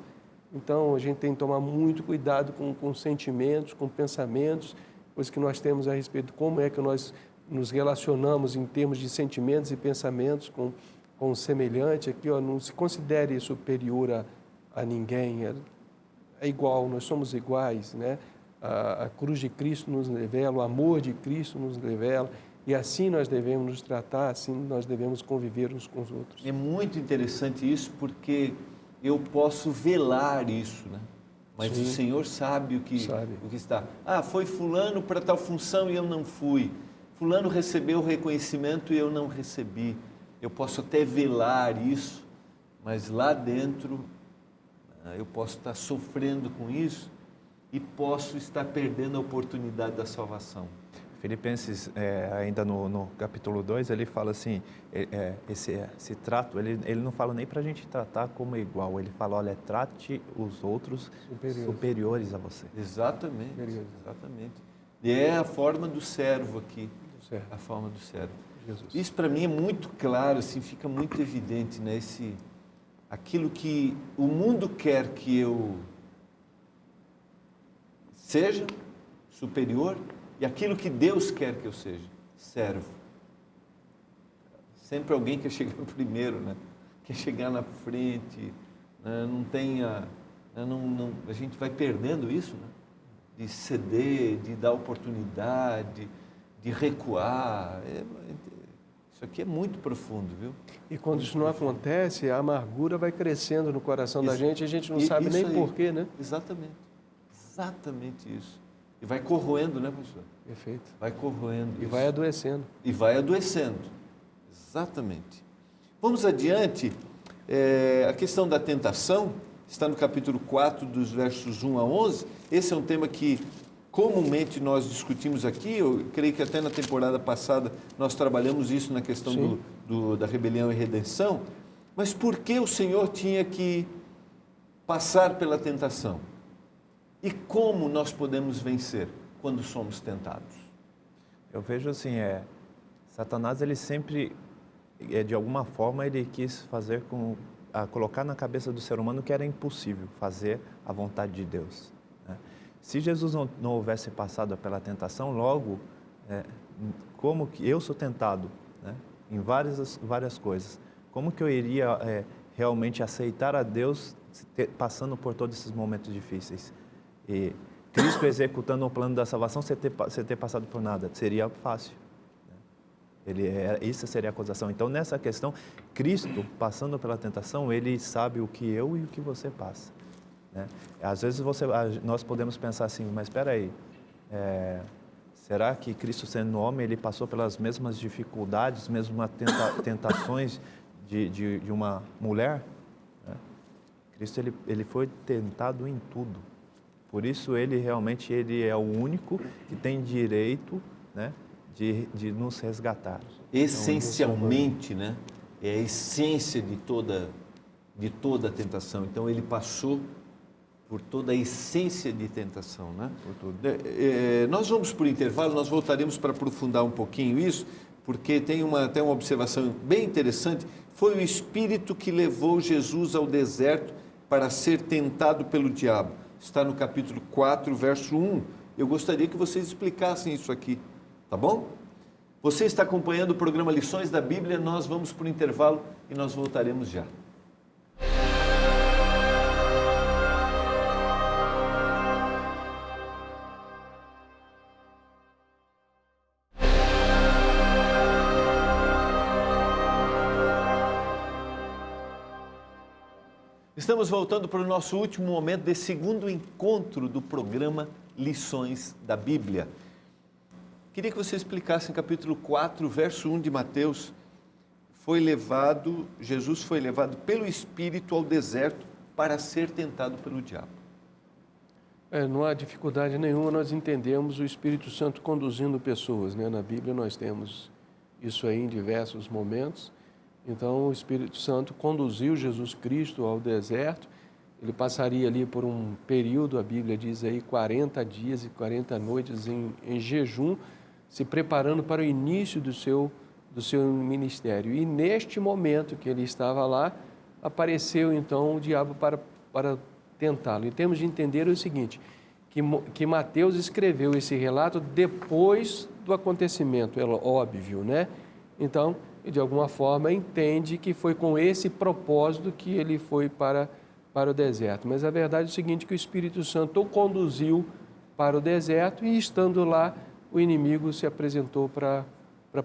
Então a gente tem que tomar muito cuidado com sentimentos, com pensamentos, coisas que nós temos a respeito de como é que nós nos relacionamos em termos de sentimentos e pensamentos com o semelhante. Aqui, ó, não se considere superior a ninguém, é igual, nós somos iguais, né? A cruz de Cristo nos revela, o amor de Cristo nos revela, e assim nós devemos nos tratar, assim nós devemos conviver uns com os outros. É muito interessante isso, porque eu posso velar isso, né? Mas Sim. o Senhor sabe o que está. Ah, foi fulano para tal função e eu não fui. Fulano recebeu o reconhecimento e eu não recebi. Eu posso até velar isso, mas lá dentro eu posso estar sofrendo com isso e posso estar perdendo a oportunidade da salvação. Filipenses, ainda no capítulo 2, ele fala assim, esse trato, ele não fala nem para a gente tratar como igual, ele fala, olha, trate os outros superiores a você. Exatamente, exatamente. E é a forma do servo aqui, a forma do servo. Jesus. Isso para mim é muito claro, assim, fica muito evidente, né? Aquilo que o mundo quer que eu seja superior e aquilo que Deus quer que eu seja, servo. Sempre alguém quer chegar primeiro, né? Quer chegar na frente, né? Não tenha, a gente vai perdendo isso, né? De ceder, de dar oportunidade, de recuar. Isso aqui é muito profundo, viu? E quando isso não acontece, a amargura vai crescendo no coração da gente e a gente não sabe nem porquê, né? Exatamente. Exatamente isso. E vai corroendo, né, professor? Perfeito. Vai corroendo. E vai adoecendo. E vai adoecendo. Exatamente. Vamos adiante. A questão da tentação está no capítulo 4, dos versos 1 a 11. Esse é um tema que comumente nós discutimos aqui. Eu creio que até na temporada passada nós trabalhamos isso na questão da rebelião e redenção. Mas por que o Senhor tinha que passar pela tentação? E como nós podemos vencer quando somos tentados? Eu vejo assim, Satanás, ele sempre, de alguma forma, ele quis fazer colocar na cabeça do ser humano que era impossível fazer a vontade de Deus, né? Se Jesus não houvesse passado pela tentação, logo, como que eu sou tentado, né, em várias coisas, como que eu iria realmente aceitar a Deus passando por todos esses momentos difíceis? E Cristo executando o plano da salvação, você ter passado por nada, seria fácil, né? Isso seria a acusação. Então, nessa questão, Cristo, passando pela tentação, Ele sabe o que eu e o que você passa, né? Às vezes nós podemos pensar assim, mas espera aí, será que Cristo, sendo homem, Ele passou pelas mesmas dificuldades, mesmas tentações de uma mulher? Né? Cristo, ele foi tentado em tudo. Por isso, ele é o único que tem direito, né, de nos resgatar. Essencialmente, né? É a essência de toda a tentação. Então, ele passou por toda a essência de tentação, né? Por tudo. Nós vamos por intervalo, nós voltaremos para aprofundar um pouquinho isso, porque tem até uma observação bem interessante. Foi o Espírito que levou Jesus ao deserto para ser tentado pelo diabo. Está no capítulo 4, verso 1. Eu gostaria que vocês explicassem isso aqui, tá bom? Você está acompanhando o programa Lições da Bíblia, nós vamos para o intervalo e nós voltaremos já. Estamos voltando para o nosso último momento desse segundo encontro do programa Lições da Bíblia. Queria que você explicasse em capítulo 4, verso 1 de Mateus. Jesus foi levado pelo Espírito ao deserto para ser tentado pelo diabo. Não há dificuldade nenhuma, nós entendemos o Espírito Santo conduzindo pessoas, né? Na Bíblia nós temos isso aí em diversos momentos. Então o Espírito Santo conduziu Jesus Cristo ao deserto, ele passaria ali por um período, a Bíblia diz aí 40 dias e 40 noites em jejum, se preparando para o início do seu ministério. E neste momento que ele estava lá, apareceu então o diabo para tentá-lo. E temos de entender o seguinte, que Mateus escreveu esse relato depois do acontecimento, é óbvio, né? Então, de alguma forma, entende que foi com esse propósito que ele foi para o deserto. Mas a verdade é o seguinte, que o Espírito Santo o conduziu para o deserto e, estando lá, o inimigo se apresentou para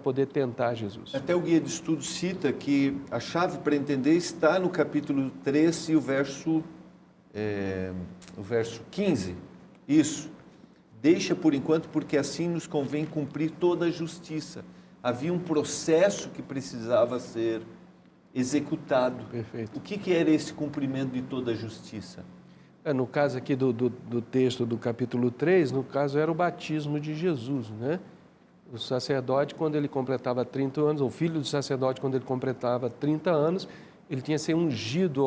poder tentar Jesus. Até o guia de estudo cita que a chave para entender está no capítulo 13 e o verso 15. Isso. Deixa por enquanto, porque assim nos convém cumprir toda a justiça. Havia um processo que precisava ser executado. Perfeito. O que era esse cumprimento de toda a justiça? No caso aqui do texto do capítulo 3, no caso era o batismo de Jesus, né? O sacerdote, quando ele completava 30 anos, o filho do sacerdote, quando ele completava 30 anos, ele tinha que ser ungido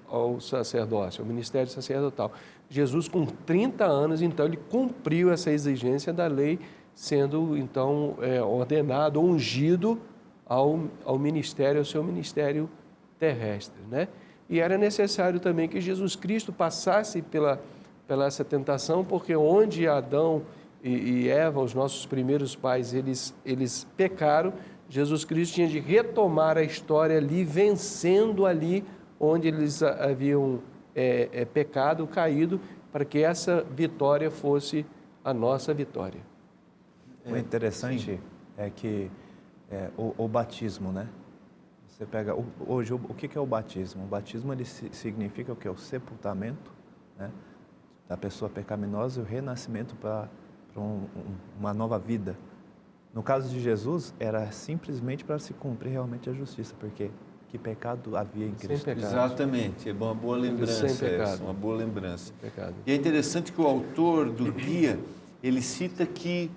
ao sacerdócio, ao ministério sacerdotal. Jesus, com 30 anos, então, ele cumpriu essa exigência da lei, sendo, então, ordenado, ungido ao ministério, ao seu ministério terrestre, né? E era necessário também que Jesus Cristo passasse pela essa tentação, porque onde Adão e Eva, os nossos primeiros pais, eles pecaram, Jesus Cristo tinha de retomar a história ali, vencendo ali onde eles haviam pecado, caído, para que essa vitória fosse a nossa vitória. O interessante é que o batismo, né? Você pega, hoje, o que é o batismo? O batismo ele significa o que? O sepultamento, né, da pessoa pecaminosa e o renascimento para uma nova vida. No caso de Jesus, era simplesmente para se cumprir realmente a justiça, porque que pecado havia em Cristo? Exatamente, é uma boa lembrança essa, uma boa lembrança. E é interessante que o autor do guia, ele cita que,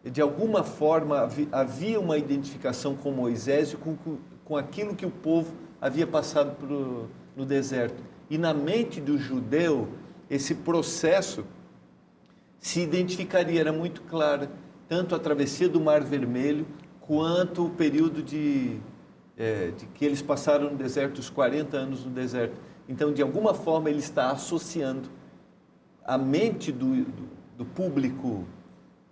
de alguma forma, havia uma identificação com Moisés e com aquilo que o povo havia passado no deserto. E na mente do judeu, esse processo se identificaria, era muito claro, tanto a travessia do Mar Vermelho, quanto o período de que eles passaram no deserto, os 40 anos no deserto. Então, de alguma forma, ele está associando a mente do público,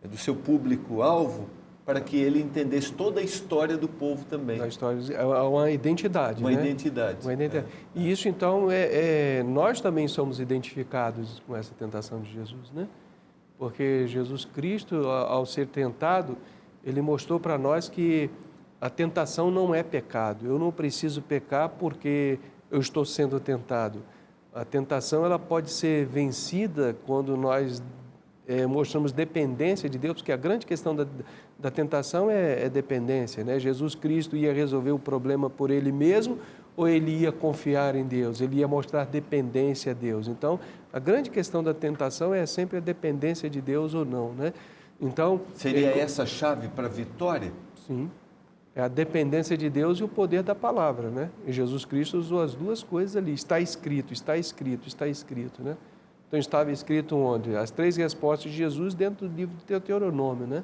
do seu público-alvo, para que ele entendesse toda a história do povo também. A história, uma identidade, uma né? Identidade. Uma identidade. E isso, então, nós também somos identificados com essa tentação de Jesus, né? Porque Jesus Cristo, ao ser tentado, ele mostrou para nós que a tentação não é pecado. Eu não preciso pecar porque eu estou sendo tentado. A tentação ela pode ser vencida quando nós mostramos dependência de Deus, porque a grande questão da tentação é dependência, né? Jesus Cristo ia resolver o problema por Ele mesmo ou Ele ia confiar em Deus? Ele ia mostrar dependência a Deus. Então, a grande questão da tentação é sempre a dependência de Deus ou não, né? Então, seria essa a chave para a vitória? Sim. É a dependência de Deus e o poder da palavra, né? E Jesus Cristo usou as duas coisas ali. Está escrito, está escrito, está escrito, né? Então, estava escrito onde? As 3 respostas de Jesus dentro do livro de Deuteronômio, né?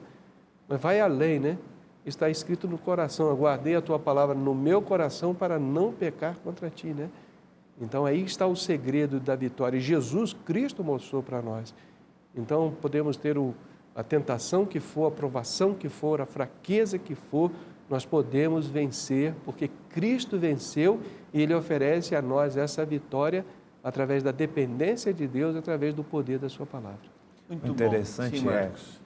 Mas vai além, né? Está escrito no coração, eu guardei a tua palavra no meu coração para não pecar contra ti, né? Então, aí está o segredo da vitória. E Jesus Cristo mostrou para nós. Então, podemos ter a tentação que for, a provação que for, a fraqueza que for, nós podemos vencer, porque Cristo venceu e Ele oferece a nós essa vitória através da dependência de Deus, através do poder da sua palavra. Muito interessante bom. Sim, Marcos.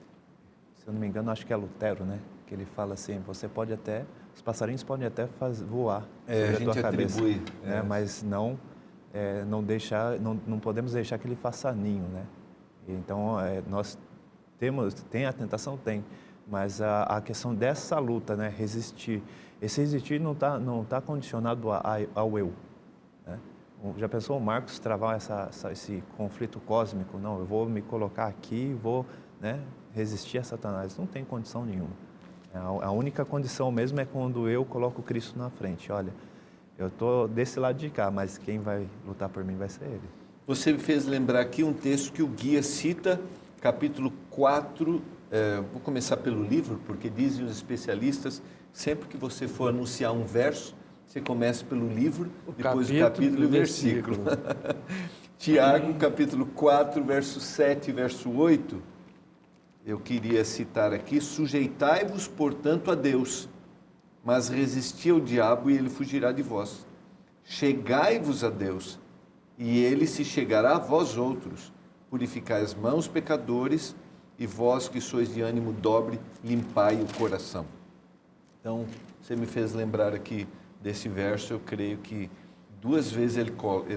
Se eu não me engano, acho que é Lutero, né? Que ele fala assim, os passarinhos podem até voar sobre a tua cabeça, né? Mas não podemos deixar que ele faça ninho, né? Então, nós tem a tentação, tem, mas a questão dessa luta, né? Resistir. Esse resistir não tá condicionado ao eu, né? Já pensou o Marcos travar esse conflito cósmico? Não, eu vou me colocar aqui, vou, né, resistir a Satanás. Não tem condição nenhuma. A única condição mesmo é quando eu coloco Cristo na frente. Olha, eu estou desse lado de cá, mas quem vai lutar por mim vai ser Ele. Você me fez lembrar aqui um texto que o guia cita, capítulo 4, vou começar pelo livro, porque dizem os especialistas, sempre que você for anunciar um verso, você começa pelo livro, depois o capítulo e o versículo. Tiago, capítulo 4, verso 7 e verso 8, eu queria citar aqui: sujeitai-vos, portanto, a Deus, mas resisti ao diabo e ele fugirá de vós. Chegai-vos a Deus, e ele se chegará a vós outros. Purificai as mãos, pecadores, e vós que sois de ânimo dobre, limpai o coração. Então, você me fez lembrar aqui desse verso, eu creio que 2 vezes ele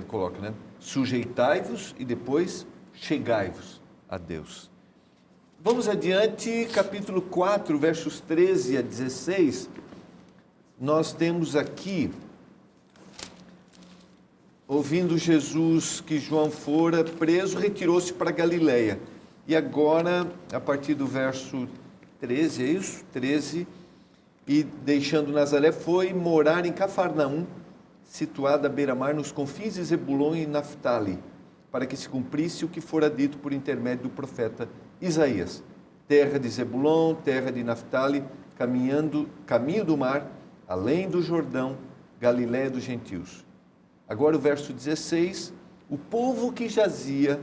coloca, né? Sujeitai-vos e depois chegai-vos a Deus. Vamos adiante, capítulo 4, versos 13 a 16. Nós temos aqui, ouvindo Jesus que João fora preso, retirou-se para Galiléia. E agora, a partir do verso 13, é isso? 13, e deixando Nazaré, foi morar em Cafarnaum, situada à beira-mar, nos confins de Zebulon e Naftali, para que se cumprisse o que fora dito por intermédio do profeta Isaías: terra de Zebulon, terra de Naftali, caminho do mar, além do Jordão, Galiléia dos gentios. Agora o verso 16: o povo que jazia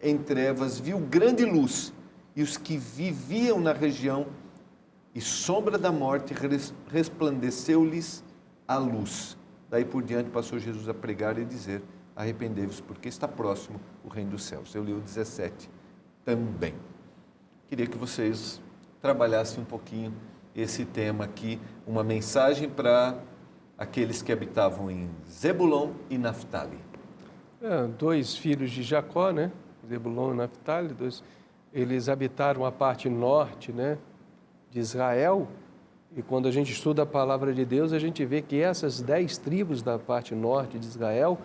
em trevas viu grande luz, e os que viviam na região e sombra da morte resplandeceu-lhes a luz. Daí por diante passou Jesus a pregar e dizer: arrependei-vos, porque está próximo o reino dos céus. Eu li o 17 também. Queria que vocês trabalhassem um pouquinho esse tema aqui, uma mensagem para aqueles que habitavam em Zebulon e Naftali. 2 filhos de Jacó, né? Zebulon e Naftali, eles habitaram a parte norte, né, de Israel. E quando a gente estuda a palavra de Deus, a gente vê que essas 10 tribos da parte norte de Israel,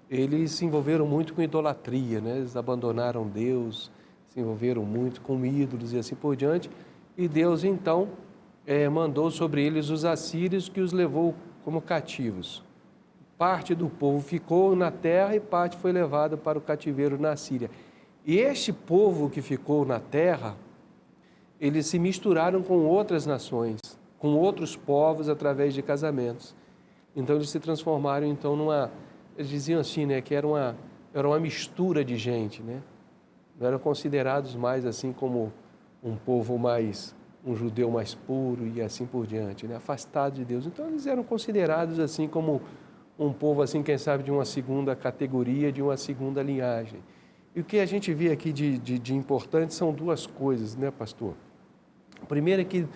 eles se envolveram muito com idolatria, né? Eles abandonaram Deus, se envolveram muito com ídolos e assim por diante. E Deus, então, mandou sobre eles os assírios, que os levou como cativos. Parte do povo ficou na terra e parte foi levada para o cativeiro na Síria. E este povo que ficou na terra, eles se misturaram com outras nações, com outros povos através de casamentos. Então eles se transformaram então eles diziam assim, né, que era uma mistura de gente, né? Não eram considerados mais assim como um judeu mais puro e assim por diante, né? Afastado de Deus. Então eles eram considerados assim como um povo assim, quem sabe, de uma segunda categoria, de uma segunda linhagem. E o que a gente vê aqui de importante são 2 coisas, né, pastor? A primeira é que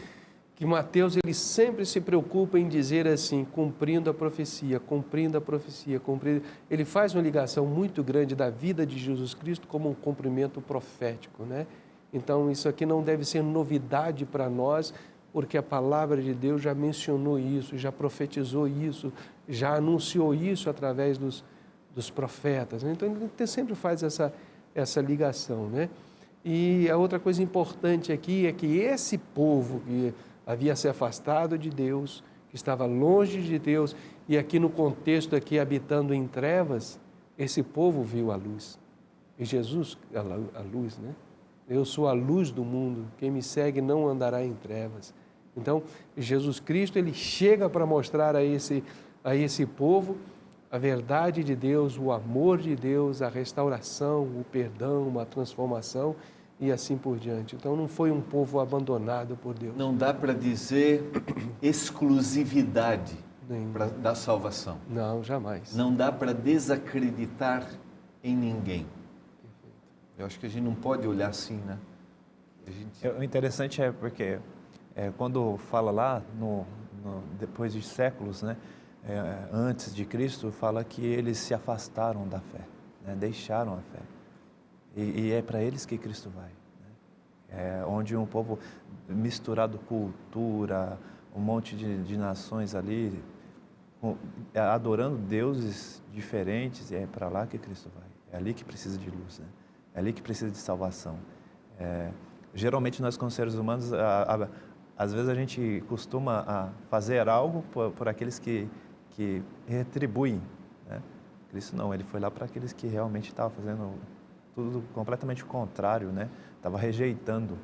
Mateus, ele sempre se preocupa em dizer assim, cumprindo a profecia, cumprindo a profecia, cumprindo. Ele faz uma ligação muito grande da vida de Jesus Cristo como um cumprimento profético, né? Então, isso aqui não deve ser novidade para nós, porque a palavra de Deus já mencionou isso, já profetizou isso, já anunciou isso através dos profetas, né? Então, ele sempre faz essa ligação, né? E a outra coisa importante aqui é que esse povo que havia se afastado de Deus, que estava longe de Deus, e aqui no contexto aqui habitando em trevas, esse povo viu a luz. E Jesus, a luz, né? Eu sou a luz do mundo, quem me segue não andará em trevas. Então, Jesus Cristo, ele chega para mostrar a esse povo a verdade de Deus, o amor de Deus, a restauração, o perdão, a transformação e assim por diante. Então, não foi um povo abandonado por Deus. Não dá para dizer exclusividade da salvação. Não, jamais. Não dá para desacreditar em ninguém. Eu acho que a gente não pode olhar assim, né? O interessante é porque quando fala lá, depois de séculos, né, antes de Cristo, fala que eles se afastaram da fé, né, deixaram a fé. E é para eles que Cristo vai. Né? Onde um povo misturado cultura, um monte de nações ali, adorando deuses diferentes, é para lá que Cristo vai. É ali que precisa de luz, né? É ali que precisa de salvação. Geralmente nós, como seres humanos, às vezes a gente costuma fazer algo por aqueles que retribuem, né? Cristo não, ele foi lá para aqueles que realmente estavam fazendo tudo completamente o contrário, né? Estava rejeitando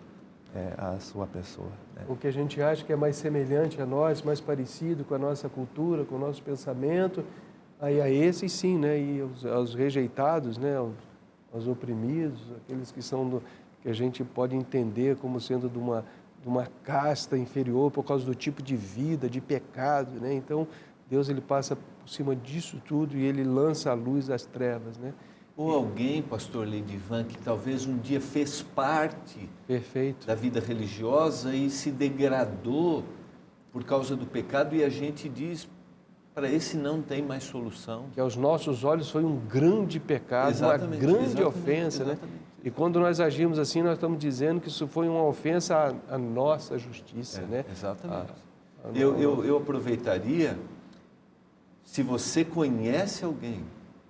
a sua pessoa, né? O que a gente acha que é mais semelhante a nós, mais parecido com a nossa cultura, com o nosso pensamento, aí a esses sim, né? E aos rejeitados, né? Aos oprimidos, aqueles que são que a gente pode entender como sendo de uma casta inferior por causa do tipo de vida, de pecado, né? Então, Deus ele passa por cima disso tudo e ele lança a luz das trevas, né? Ou alguém, pastor Leidivan, que talvez um dia fez parte Perfeito. da vida religiosa e se degradou por causa do pecado e a gente diz, para esse não tem mais solução. Que aos nossos olhos foi um grande pecado, Exatamente, uma grande exatamente, ofensa, né? exatamente. E quando nós agimos assim, nós estamos dizendo que isso foi uma ofensa à nossa justiça, né? Exatamente. Eu aproveitaria, se você conhece alguém,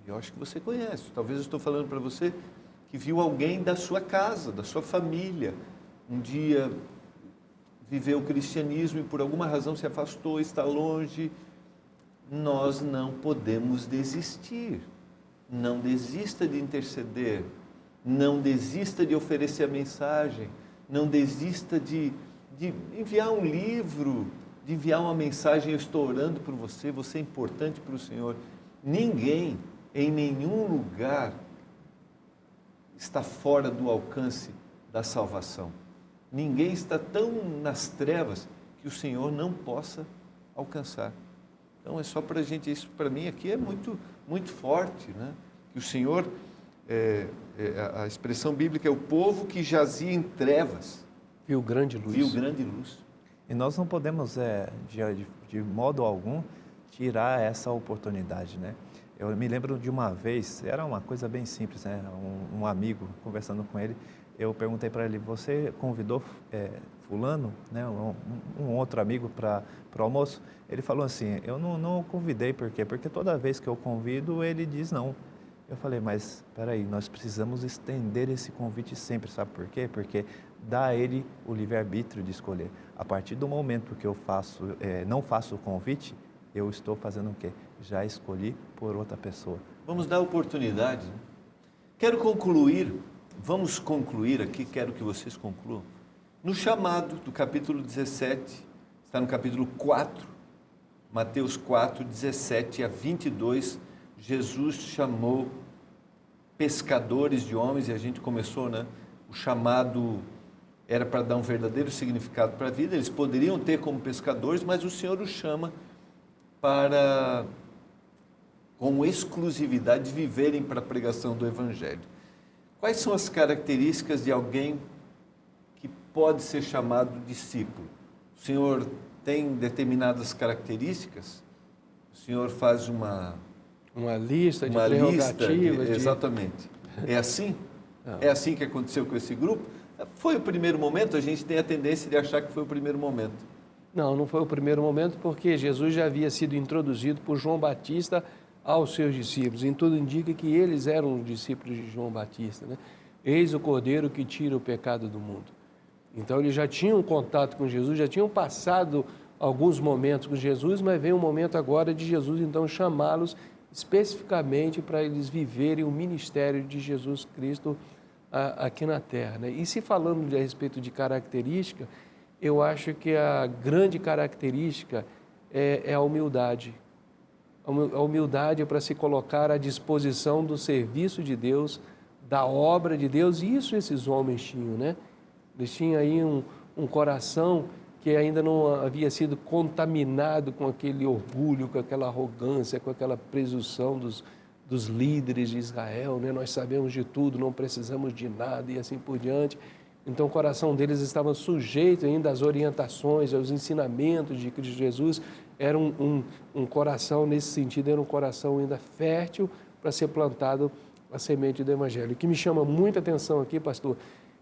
eu acho que você conhece, talvez eu estou falando para você que viu alguém da sua casa, da sua família, um dia viveu o cristianismo e por alguma razão se afastou, está longe, nós não podemos desistir. Não desista de interceder, não desista de oferecer a mensagem, não desista de enviar um livro, de enviar uma mensagem, eu estou orando por você, você é importante para o Senhor. Ninguém, em nenhum lugar, está fora do alcance da salvação. Ninguém está tão nas trevas que o Senhor não possa alcançar. Então é só para a gente, isso para mim aqui é muito, muito forte, né? Que o Senhor, a expressão bíblica é o povo que jazia em trevas. Viu grande luz. Viu grande luz. E nós não podemos, de modo algum, tirar essa oportunidade, né? Eu me lembro de uma vez, era uma coisa bem simples, né? Um amigo, conversando com ele, eu perguntei para ele, você convidou fulano, né? Um outro amigo para o almoço? Ele falou assim, eu não convidei, por quê? Porque toda vez que eu convido, ele diz não. Eu falei, mas espera aí, nós precisamos estender esse convite sempre, sabe por quê? Porque dá a ele o livre-arbítrio de escolher. A partir do momento que eu não faço o convite, eu estou fazendo o quê? Já escolhi por outra pessoa. Vamos dar oportunidade, né? Vamos concluir aqui, quero que vocês concluam. No chamado do capítulo 17, está no capítulo 4, Mateus 4, 17 a 22, Jesus chamou pescadores de homens, e a gente começou, né? O chamado era para dar um verdadeiro significado para a vida, eles poderiam ter como pescadores, mas o Senhor os chama para, com exclusividade, de viverem para a pregação do Evangelho. Quais são as características de alguém que pode ser chamado discípulo? O Senhor tem determinadas características? O Senhor faz uma lista de prerrogativas. Exatamente. É assim? É assim que aconteceu com esse grupo? Foi o primeiro momento? A gente tem a tendência de achar que foi o primeiro momento. Não foi o primeiro momento, porque Jesus já havia sido introduzido por João Batista aos seus discípulos. Em tudo indica que eles eram os discípulos de João Batista, né? Eis o Cordeiro que tira o pecado do mundo. Então eles já tinham contato com Jesus, já tinham passado alguns momentos com Jesus, mas vem o momento agora de Jesus então chamá-los especificamente para eles viverem o ministério de Jesus Cristo aqui na Terra, né? E se falando a respeito de característica, eu acho que a grande característica é a humildade. A humildade é para se colocar à disposição do serviço de Deus, da obra de Deus, e isso esses homens tinham, né? Eles tinham aí um coração que ainda não havia sido contaminado com aquele orgulho, com aquela arrogância, com aquela presunção dos líderes de Israel, né? Nós sabemos de tudo, não precisamos de nada e assim por diante. Então o coração deles estava sujeito ainda às orientações, aos ensinamentos de Cristo Jesus. Era um coração, nesse sentido, era um coração ainda fértil para ser plantado a semente do Evangelho. O que me chama muita atenção aqui, pastor,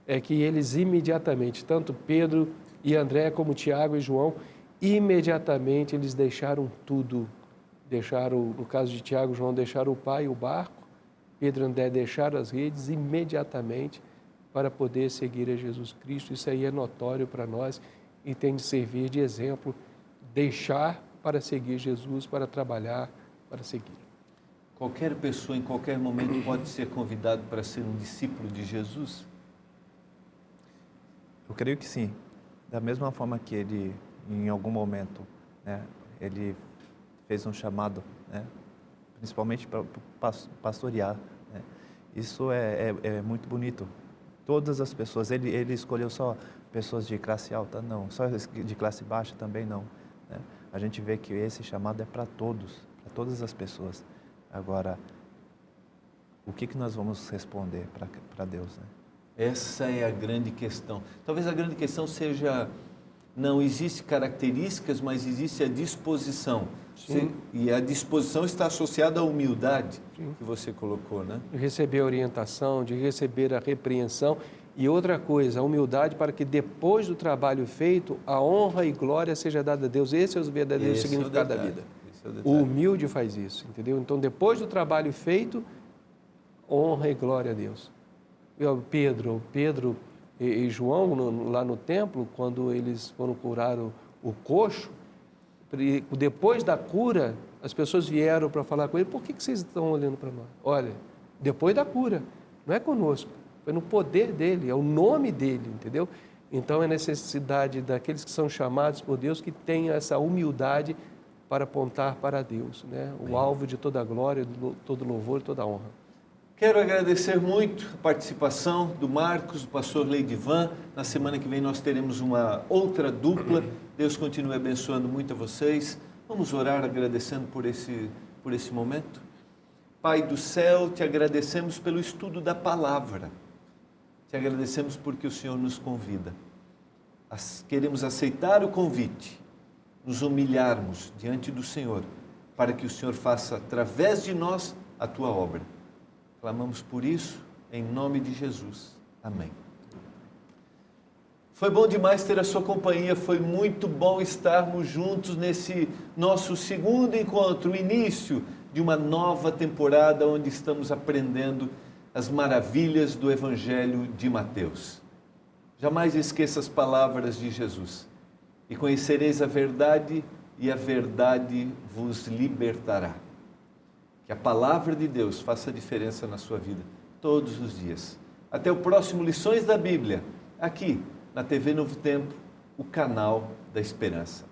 é que eles imediatamente, tanto Pedro e André, como Tiago e João, imediatamente eles deixaram tudo no caso de Tiago e João, deixaram o pai e o barco, Pedro e André deixaram as redes imediatamente para poder seguir a Jesus Cristo. Isso aí é notório para nós e tem de servir de exemplo, deixar para seguir Jesus, para trabalhar, para seguir. Qualquer pessoa, em qualquer momento, pode ser convidado para ser um discípulo de Jesus? Eu creio que sim. Da mesma forma que ele, em algum momento, né, ele fez um chamado, né, principalmente para pastorear. Né. Isso é muito bonito. Todas as pessoas, ele escolheu só pessoas de classe alta? Não. Só de classe baixa? Também não. Né. A gente vê que esse chamado é para todos, para todas as pessoas. Agora, o que nós vamos responder para Deus, né? Essa é a grande questão. Talvez a grande questão seja, não existe características, mas existe a disposição. Sim. E a disposição está associada à humildade, sim, que você colocou, né? De receber a orientação, de receber a repreensão. E outra coisa, a humildade para que depois do trabalho feito, a honra e glória seja dada a Deus. Esse é o verdadeiro significado da vida. O humilde faz isso, entendeu? Então, depois do trabalho feito, honra e glória a Deus. Pedro e João, lá no templo, quando eles foram curar o coxo, depois da cura, as pessoas vieram para falar com ele: por que vocês estão olhando para nós? Olha, depois da cura, não é conosco, foi no poder dele, é o nome dele, entendeu? Então, é necessidade daqueles que são chamados por Deus que tenham essa humildade para apontar para Deus, né? O alvo de toda a glória, todo louvor e toda a honra. Quero agradecer muito a participação do Marcos, do pastor Leidivan. Na semana que vem nós teremos uma outra dupla. Deus continue abençoando muito a vocês. Vamos orar agradecendo por esse momento. Pai do céu, te agradecemos pelo estudo da palavra. Te agradecemos porque o Senhor nos convida. Queremos aceitar o convite, nos humilharmos diante do Senhor, para que o Senhor faça através de nós a tua obra. Clamamos por isso, em nome de Jesus. Amém. Foi bom demais ter a sua companhia, foi muito bom estarmos juntos nesse nosso segundo encontro, o início de uma nova temporada onde estamos aprendendo as maravilhas do Evangelho de Mateus. Jamais esqueça as palavras de Jesus: e conhecereis a verdade, e a verdade vos libertará. Que a palavra de Deus faça diferença na sua vida todos os dias. Até o próximo Lições da Bíblia, aqui na TV Novo Tempo, o canal da Esperança.